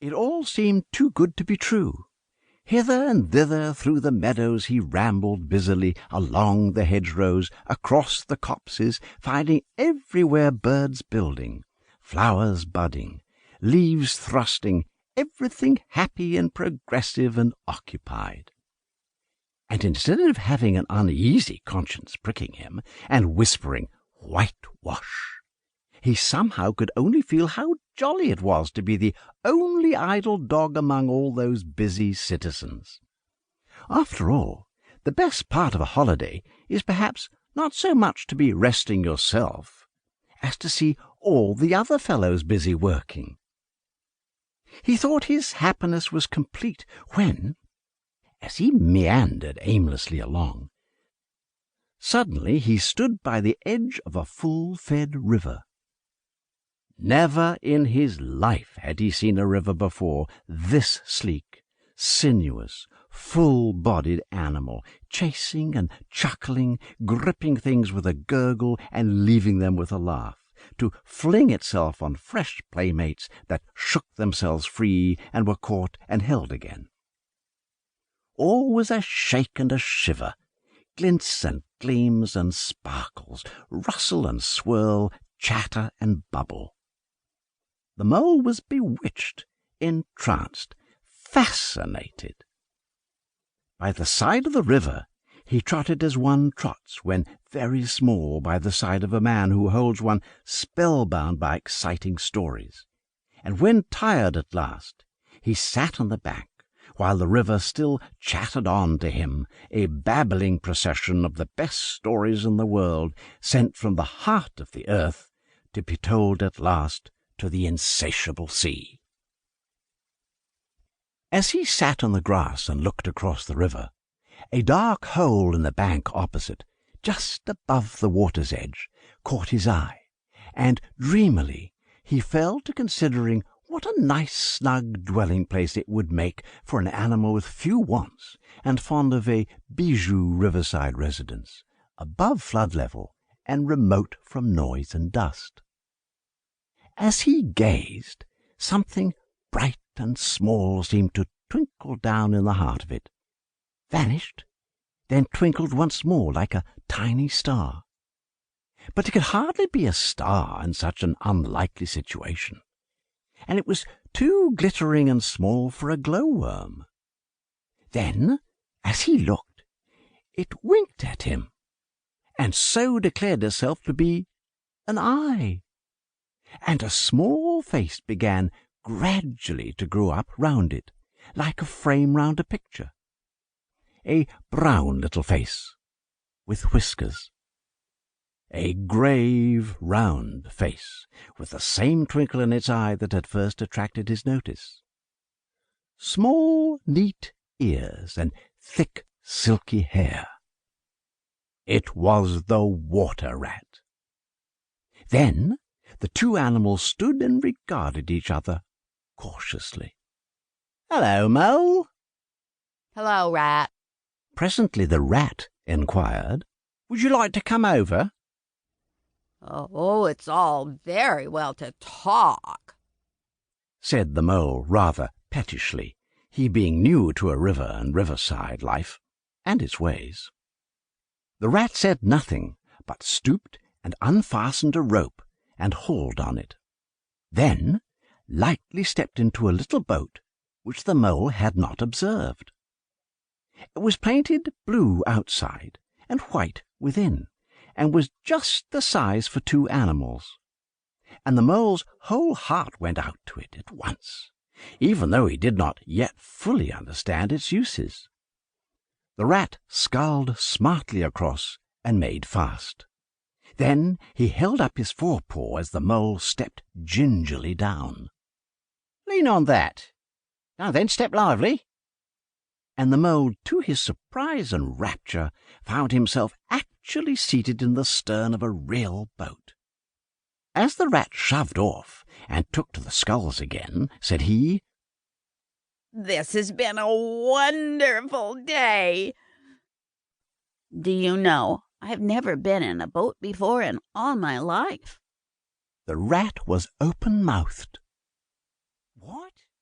It all seemed too good to be true. Hither and thither through the meadows he rambled busily, along the hedgerows, across the copses, finding everywhere birds building, flowers budding, leaves thrusting, everything happy and progressive and occupied. And instead of having an uneasy conscience pricking him and whispering, "Whitewash," he somehow could only feel how jolly it was to be the only idle dog among all those busy citizens. After all, the best part of a holiday is perhaps not so much to be resting yourself as to see all the other fellows busy working. He thought his happiness was complete when, as he meandered aimlessly along, suddenly he stood by the edge of a full-fed river. Never in his life had he seen a river before, this sleek, sinuous, full-bodied animal, chasing and chuckling, gripping things with a gurgle and leaving them with a laugh, to fling itself on fresh playmates that shook themselves free and were caught and held again. All was a shake and a shiver, glints and gleams and sparkles, rustle and swirl, chatter and bubble. The mole was bewitched, entranced, fascinated. By the side of the river he trotted as one trots when very small by the side of a man who holds one spellbound by exciting stories, and when tired at last he sat on the bank, while the river still chattered on to him, a babbling procession of the best stories in the world, sent from the heart of the earth to be told at last to the insatiable sea. As he sat on the grass and looked across the river, a dark hole in the bank opposite, just above the water's edge, caught his eye, and dreamily he fell to considering what a nice snug dwelling-place it would make for an animal with few wants and fond of a bijou riverside residence, above flood level and remote from noise and dust. As he gazed, something bright and small seemed to twinkle down in the heart of it, vanished, then twinkled once more like a tiny star. But it could hardly be a star in such an unlikely situation, and it was too glittering and small for a glowworm. Then, as he looked, it winked at him, and so declared itself to be an eye, and a small face began gradually to grow up round it, like a frame round a picture. A brown little face, with whiskers. A grave, round face, with the same twinkle in its eye that had first attracted his notice. Small, neat ears, and thick, silky hair. It was the water-rat. Then the two animals stood and regarded each other cautiously. "Hello, Mole." "Hello, Rat." Presently the rat inquired, "Would you like to come over?" "Oh, it's all very well to talk," said the mole rather pettishly, he being new to a river and riverside life and its ways. The rat said nothing, but stooped and unfastened a rope and hauled on it, then lightly stepped into a little boat which the mole had not observed. It was painted blue outside and white within, and was just the size for two animals, and the mole's whole heart went out to it at once, even though he did not yet fully understand its uses. The rat sculled smartly across and made fast. Then he held up his forepaw as the mole stepped gingerly down. "Lean on that. Now then, step lively." And the mole, to his surprise and rapture, found himself actually seated in the stern of a real boat. As the rat shoved off and took to the sculls again, said he, "This has been a wonderful day. Do you know, I have never been in a boat before in all my life." The rat was open-mouthed.